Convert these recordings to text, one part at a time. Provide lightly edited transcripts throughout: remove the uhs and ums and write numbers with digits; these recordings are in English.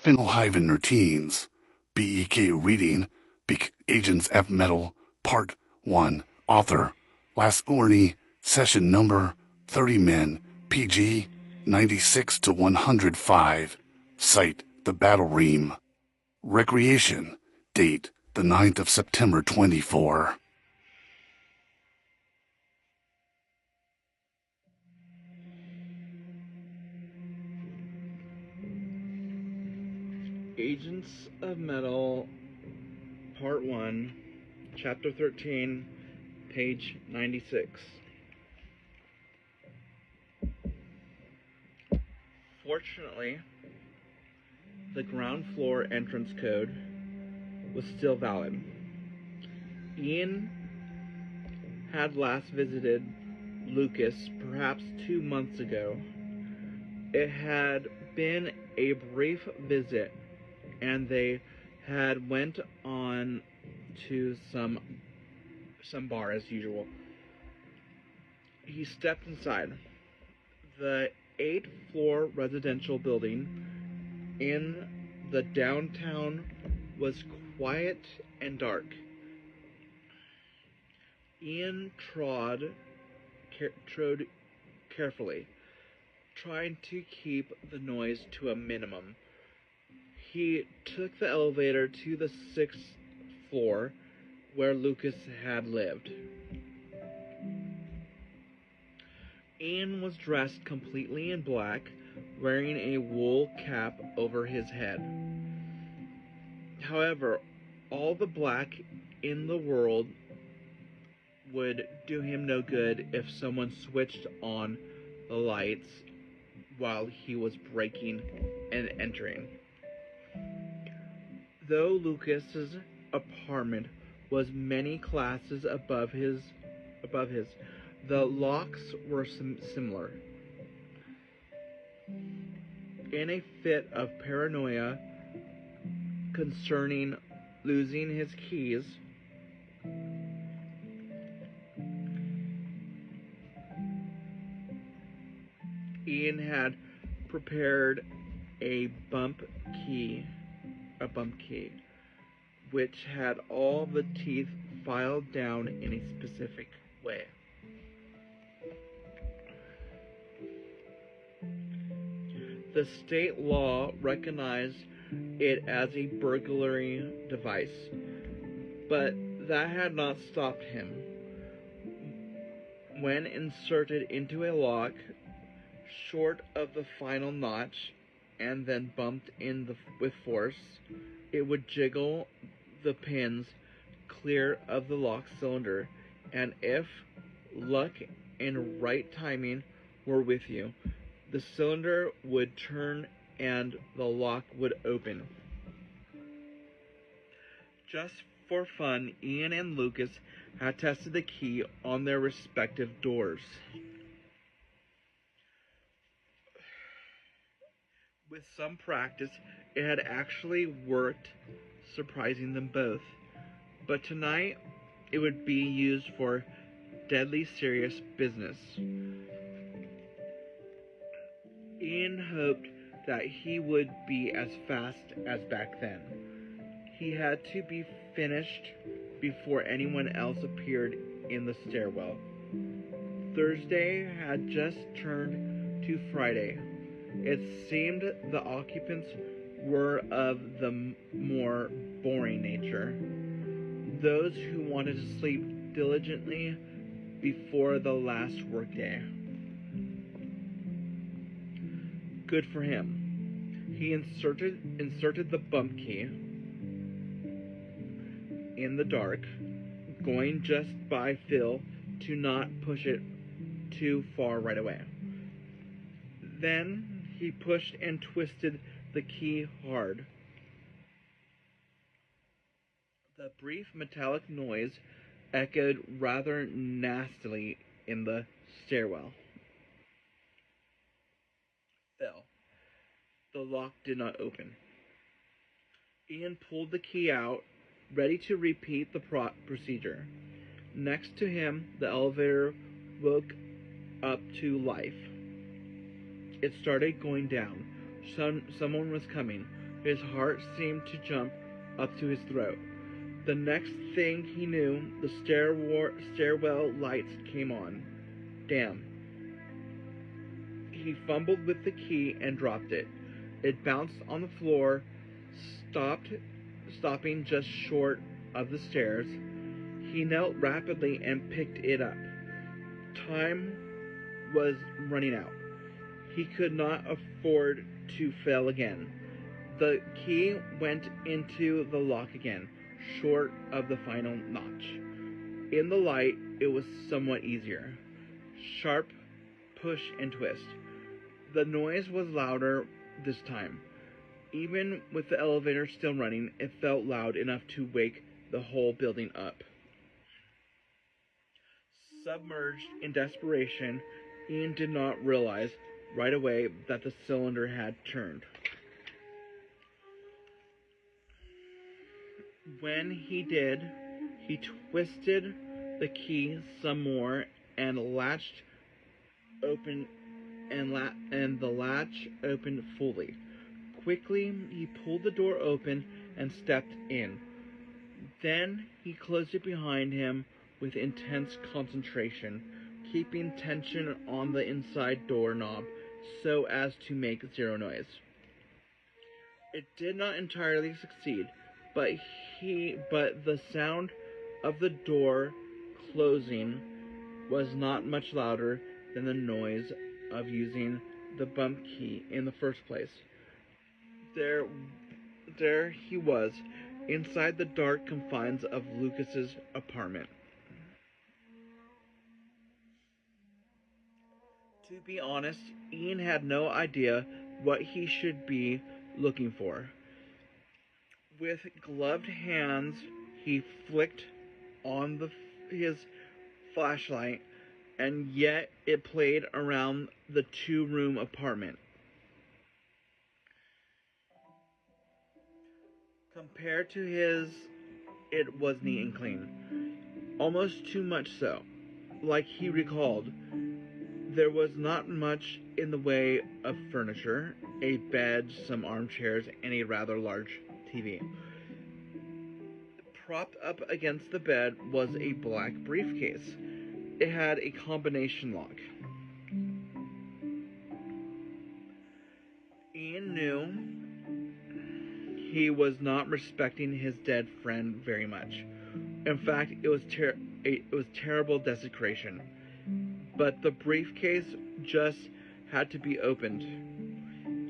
FINÅL HÅVEN routines. BEK reading. AGENTS F METÅL Part 1. Author. Last Orny. Session number 30 men. PG 96 to 105. Site the Battle Ream. Recreation. Date the 9th of September 24. Agents of Metal, Part 1, Chapter 13, page 96. Fortunately, the ground floor entrance code was still valid. Ian had last visited Lucas perhaps 2 months ago. It had been a brief visit, and they had went on to some bar as usual. He stepped inside. The 8th-floor residential building in the downtown was quiet and dark. Ian trod carefully, trying to keep the noise to a minimum. He took the elevator to the 6th floor, where Lucas had lived. Ian was dressed completely in black, wearing a wool cap over his head. However, all the black in the world would do him no good if someone switched on the lights while he was breaking and entering. Though Lucas's apartment was many classes above his, the locks were similar. In a fit of paranoia concerning losing his keys, Ian had prepared a bump key, which had all the teeth filed down in a specific way. The state law recognized it as a burglary device, but that had not stopped him. When inserted into a lock, short of the final notch, and then bumped in with force, it would jiggle the pins clear of the lock cylinder, and if luck and right timing were with you, the cylinder would turn and the lock would open. Just for fun, Ian and Lucas had tested the key on their respective doors. With some practice, it had actually worked, surprising them both. But tonight, it would be used for deadly serious business. Ian hoped that he would be as fast as back then. He had to be finished before anyone else appeared in the stairwell. Thursday had just turned to Friday. It seemed the occupants were of the more boring nature, those who wanted to sleep diligently before the last workday. Good for him. He inserted the bump key in the dark, going just by feel to not push it too far right away. Then he pushed and twisted the key hard. The brief metallic noise echoed rather nastily in the stairwell. Fell. The lock did not open. Ian pulled the key out, ready to repeat the procedure. Next to him, the elevator woke up to life. It started going down. Someone was coming. His heart seemed to jump up to his throat. The next thing he knew, the stairwell lights came on. Damn. He fumbled with the key and dropped it. It bounced on the floor, stopping just short of the stairs. He knelt rapidly and picked it up. Time was running out. He could not afford to fail again. The key went into the lock again, short of the final notch. In the light, it was somewhat easier. Sharp push and twist. The noise was louder this time. Even with the elevator still running, it felt loud enough to wake the whole building up. Submerged in desperation, Ian did not realize right away that the cylinder had turned. When he did, he twisted the key some more and the latch opened fully. Quickly, he pulled the door open and stepped in. Then he closed it behind him with intense concentration, keeping tension on the inside doorknob so as to make zero noise. It did not entirely succeed, but the sound of the door closing was not much louder than the noise of using the bump key in the first place. There he was, inside the dark confines of Lucas's apartment. To be honest, Ian had no idea what he should be looking for. With gloved hands, he flicked on his flashlight, and yet it played around the two-room apartment. Compared to his, it was neat and clean. Almost too much so. Like he recalled, there was not much in the way of furniture, a bed, some armchairs, and a rather large TV. Propped up against the bed was a black briefcase. It had a combination lock. Ian knew he was not respecting his dead friend very much. In fact, it was terrible desecration. But the briefcase just had to be opened.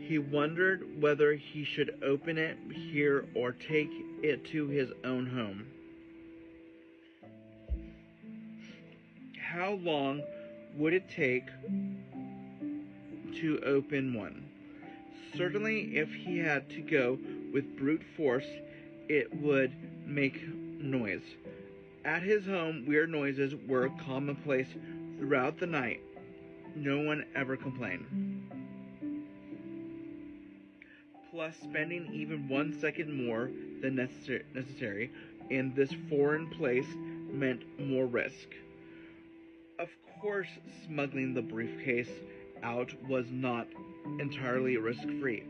He wondered whether he should open it here or take it to his own home. How long would it take to open one? Certainly, if he had to go with brute force, it would make noise. At his home, weird noises were commonplace throughout the night. No one ever complained. Plus, spending even 1 second more than necessary in this foreign place meant more risk. Of course, smuggling the briefcase out was not entirely risk-free.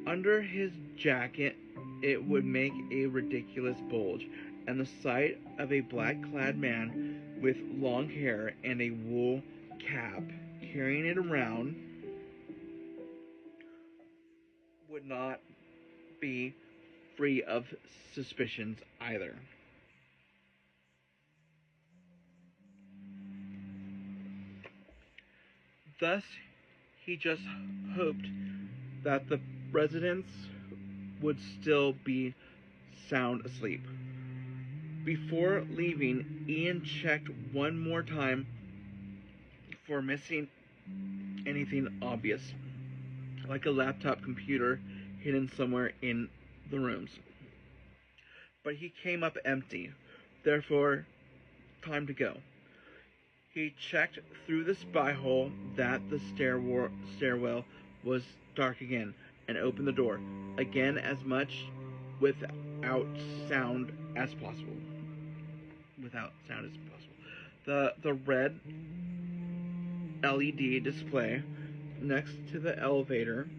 Under his jacket, it would make a ridiculous bulge, and the sight of a black-clad man with long hair and a wool cap carrying it around would not be free of suspicions either. Thus, he just hoped that the residents would still be sound asleep. Before leaving, Ian checked one more time for missing anything obvious, like a laptop computer hidden somewhere in the rooms. But he came up empty, therefore, time to go. He checked through the spy hole that the stairwell was dark again, and opened the door, again as much without sound as possible. The red LED display next to the elevator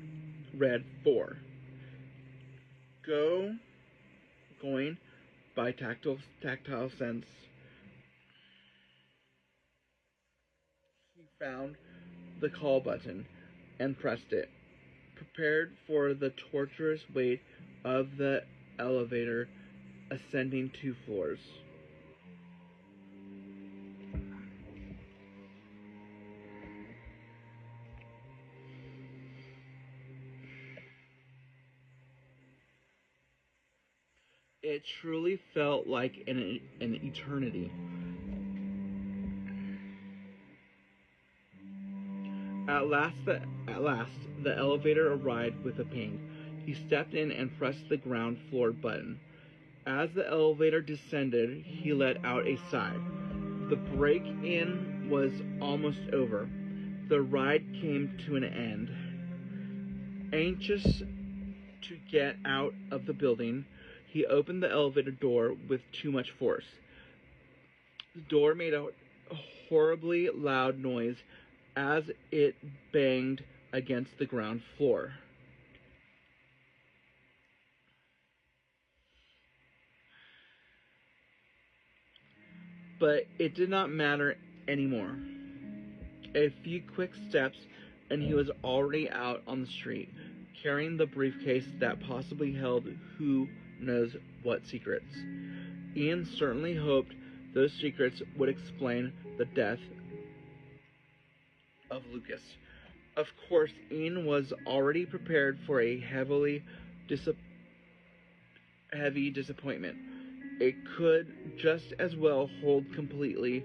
read 4. going by tactile sense. He found the call button and pressed it, prepared for the torturous weight of the elevator ascending 2 floors. It truly felt like an eternity. At last, the elevator arrived with a ping. He stepped in and pressed the ground floor button. As the elevator descended, he let out a sigh. The break-in was almost over. The ride came to an end. Anxious to get out of the building, he opened the elevator door with too much force. The door made a horribly loud noise as it banged against the ground floor. But it did not matter anymore. A few quick steps and he was already out on the street, carrying the briefcase that possibly held who knows what secrets. Ian certainly hoped those secrets would explain the death of Lucas. Of course, Ian was already prepared for a heavy disappointment. It could just as well hold completely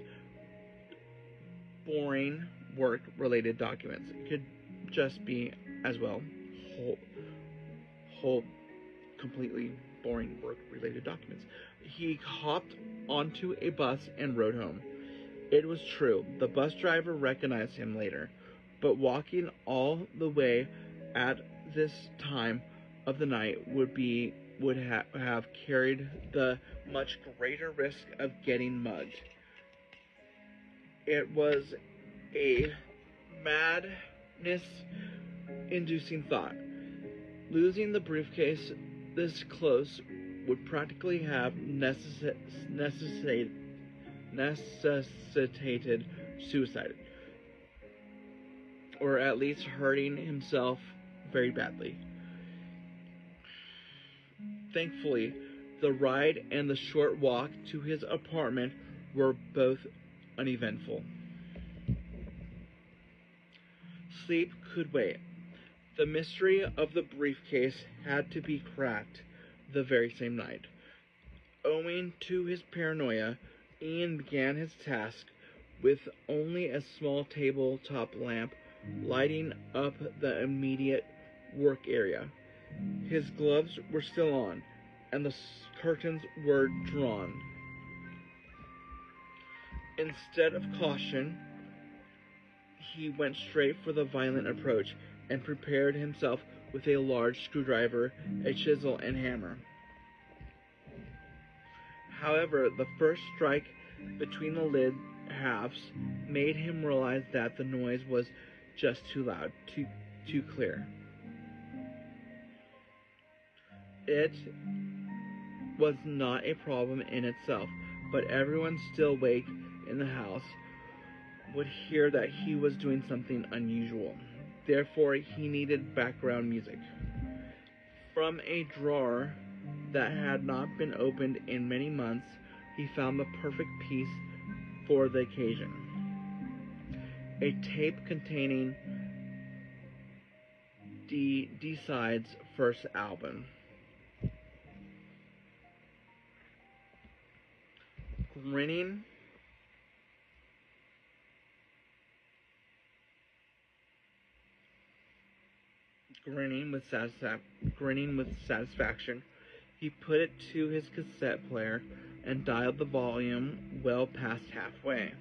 boring work-related documents. It could just be as well hold completely boring work-related documents. He hopped onto a bus and rode home. It was true. The bus driver recognized him later, but walking all the way at this time of the night would have carried the much greater risk of getting mugged. It was a madness-inducing thought. Losing the briefcase this close would practically have necessitated suicide, or at least hurting himself very badly. Thankfully, the ride and the short walk to his apartment were both uneventful. Sleep could wait. The mystery of the briefcase had to be cracked the very same night. Owing to his paranoia, Ian began his task with only a small tabletop lamp lighting up the immediate work area. His gloves were still on, and the curtains were drawn. Instead of caution, he went straight for the violent approach and prepared himself with a large screwdriver, a chisel, and hammer. However, the first strike between the lid halves made him realize that the noise was just too loud, too clear. It was not a problem in itself, but everyone still awake in the house would hear that he was doing something unusual. Therefore, he needed background music. From a drawer that had not been opened in many months, he found the perfect piece for the occasion. A tape containing D-Side's first album. Grinning with satisfaction, he put it to his cassette player and dialed the volume well past halfway.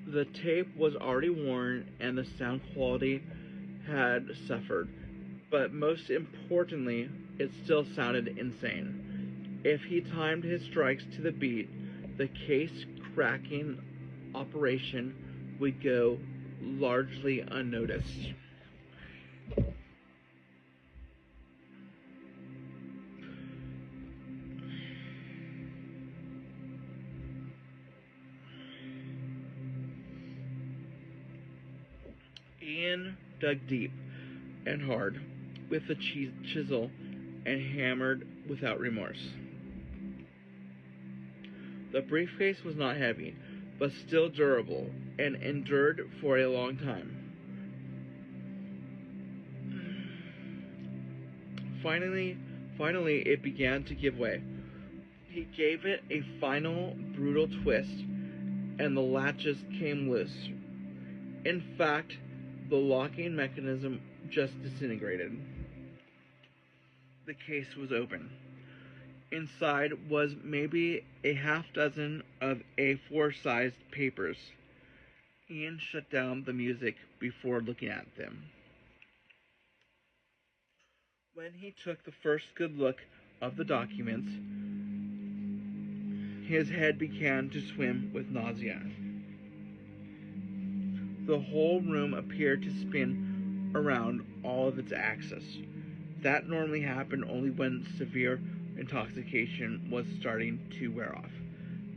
The tape was already worn and the sound quality had suffered, but most importantly, it still sounded insane. If he timed his strikes to the beat, the case cracking operation would go largely unnoticed. Ian dug deep and hard with the chisel and hammered without remorse. The briefcase was not heavy, but still durable, and endured for a long time. Finally, it began to give way. He gave it a final, brutal twist, and the latches came loose. In fact, the locking mechanism just disintegrated. The case was open. Inside was maybe a half-dozen of A4-sized papers. Ian shut down the music before looking at them. When he took the first good look of the documents, his head began to swim with nausea. The whole room appeared to spin around all of its axis. That normally happened only when severe intoxication was starting to wear off.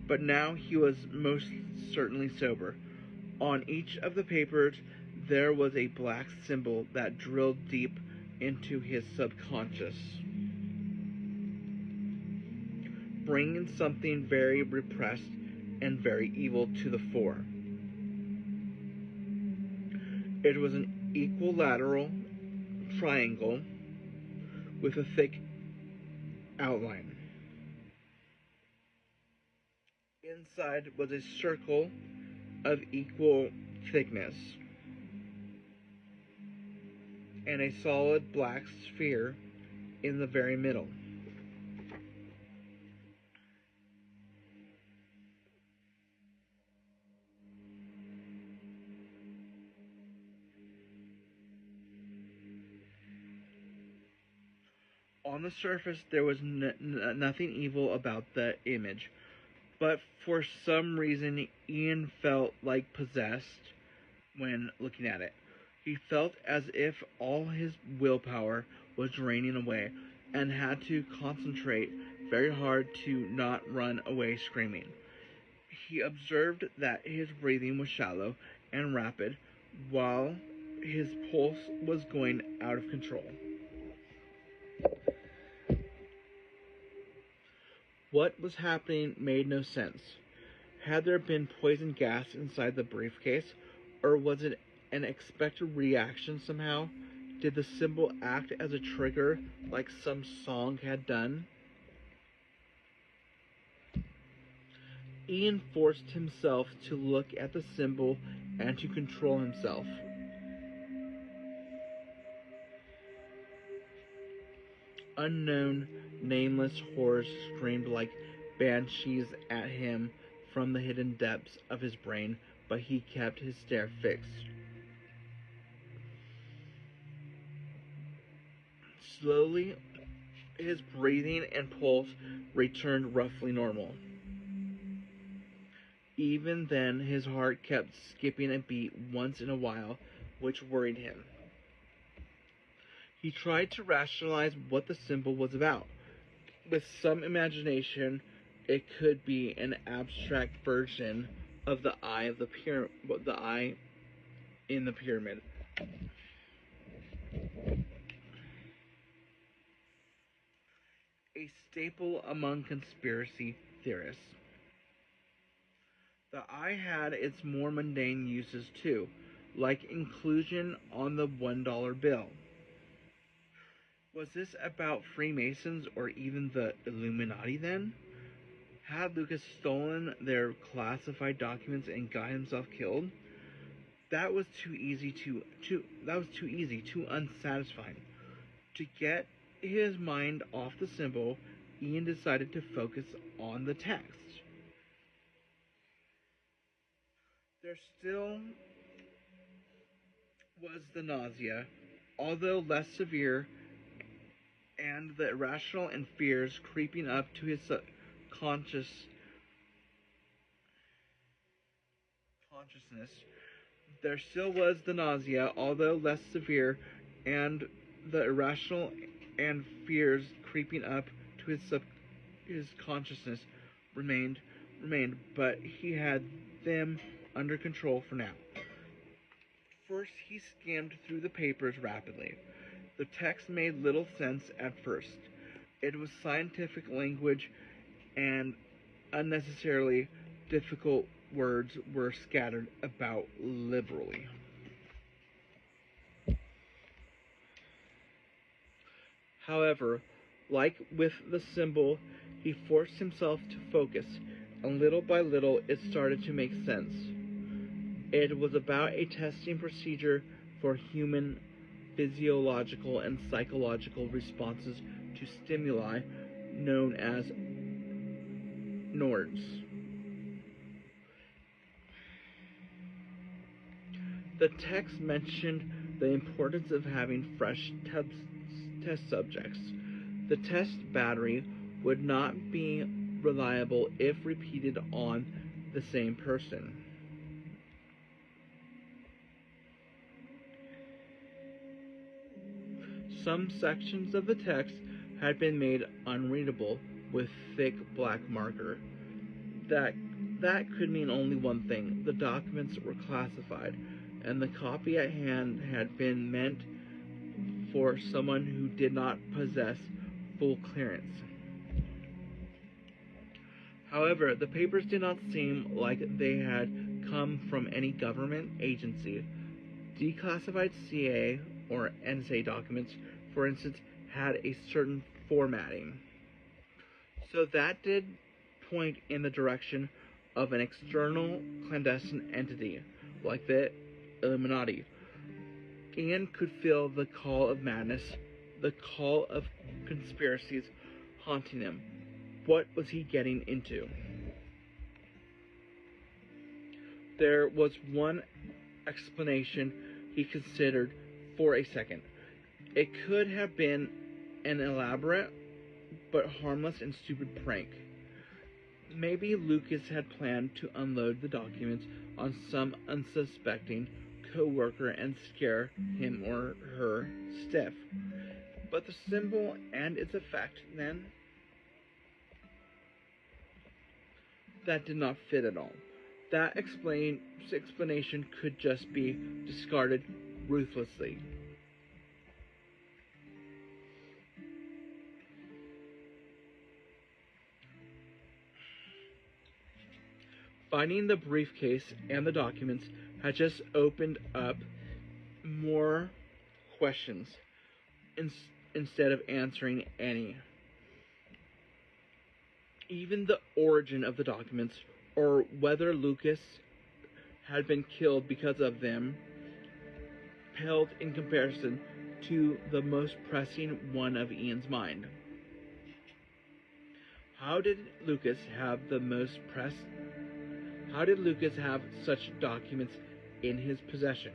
But now he was most certainly sober. On each of the papers there was a black symbol that drilled deep into his subconscious, bringing something very repressed and very evil to the fore. It was an equilateral triangle with a thick outline. Inside was a circle of equal thickness and a solid black sphere in the very middle. On the surface, there was nothing evil about the image, but for some reason, Ian felt like possessed when looking at it. He felt as if all his willpower was draining away and had to concentrate very hard to not run away screaming. He observed that his breathing was shallow and rapid, while his pulse was going out of control. What was happening made no sense. Had there been poison gas inside the briefcase, or was it an expected reaction somehow? Did the symbol act as a trigger like some song had done? Ian forced himself to look at the symbol and to control himself. Unknown, nameless horrors screamed like banshees at him from the hidden depths of his brain, but he kept his stare fixed. Slowly, his breathing and pulse returned roughly normal. Even then, his heart kept skipping a beat once in a while, which worried him. He tried to rationalize what the symbol was about. With some imagination, it could be an abstract version of the eye of the eye in the pyramid. A staple among conspiracy theorists. The eye had its more mundane uses too, like inclusion on the $1 bill. Was this about Freemasons or even the Illuminati then? Had Lucas stolen their classified documents and got himself killed? That was too easy, too unsatisfying. To get his mind off the symbol, Ian decided to focus on the text. There still was the nausea, although less severe, and the irrational and fears creeping up to his consciousness. There still was the nausea, although less severe, and the irrational and fears creeping up to his consciousness remained, but he had them under control for now. first, he skimmed through the papers rapidly. The text made little sense at first. It was scientific language, and unnecessarily difficult words were scattered about liberally. However, like with the symbol, he forced himself to focus, and little by little it started to make sense. It was about a testing procedure for human physiological and psychological responses to stimuli known as NORDs. The text mentioned the importance of having fresh test subjects. The test battery would not be reliable if repeated on the same person. Some sections of the text had been made unreadable with thick black marker. That could mean only one thing. The documents were classified, and the copy at hand had been meant for someone who did not possess full clearance. However, the papers did not seem like they had come from any government agency. Declassified CA or NSA documents, for instance, had a certain formatting. So that did point in the direction of an external clandestine entity, like the Illuminati. Ian could feel the call of madness, the call of conspiracies haunting him. What was he getting into? There was one explanation he considered for a second. It could have been an elaborate but harmless and stupid prank. Maybe Lucas had planned to unload the documents on some unsuspecting co-worker and scare him or her stiff. But the symbol and its effect, then? That did not fit at all. That explanation could just be discarded ruthlessly. Finding the briefcase and the documents had just opened up more questions instead of answering any. Even the origin of the documents, or whether Lucas had been killed because of them, paled in comparison to the most pressing one of Ian's mind. How did Lucas have such documents in his possession?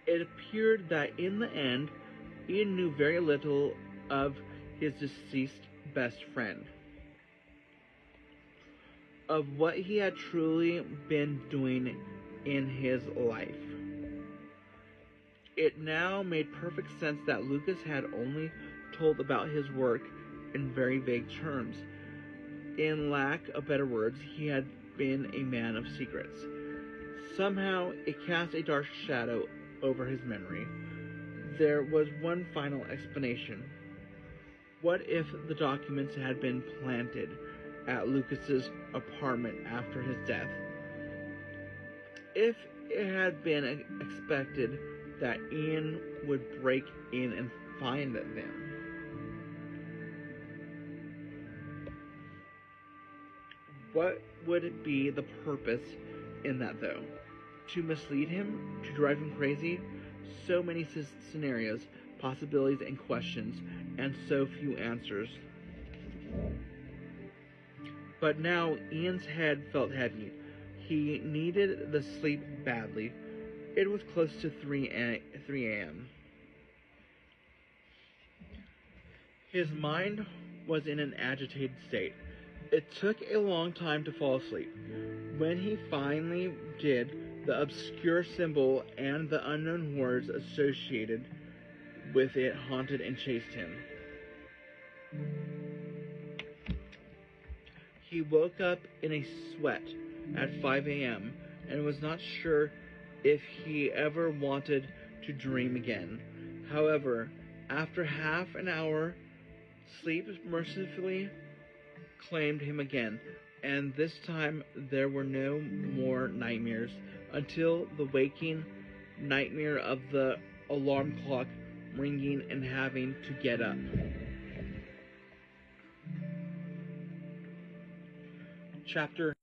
It appeared that in the end, Ian knew very little of his deceased best friend, of what he had truly been doing in his life. It now made perfect sense that Lucas had only told about his work in very vague terms. In lack of better words, he had been a man of secrets. Somehow, it cast a dark shadow over his memory. There was one final explanation. What if the documents had been planted at Lucas's apartment after his death? If it had been expected that Ian would break in and find them, what would be the purpose in that, though? To mislead him? To drive him crazy? So many scenarios, possibilities, and questions, and so few answers. But now Ian's head felt heavy. He needed the sleep badly. It was close to 3 a.m. His mind was in an agitated state. It took a long time to fall asleep. When he finally did, the obscure symbol and the unknown words associated with it haunted and chased him. He woke up in a sweat at 5 a.m. and was not sure if he ever wanted to dream again. However, after half an hour, sleep mercifully claimed him again, and this time there were no more nightmares until the waking nightmare of the alarm clock ringing and having to get up. Chapter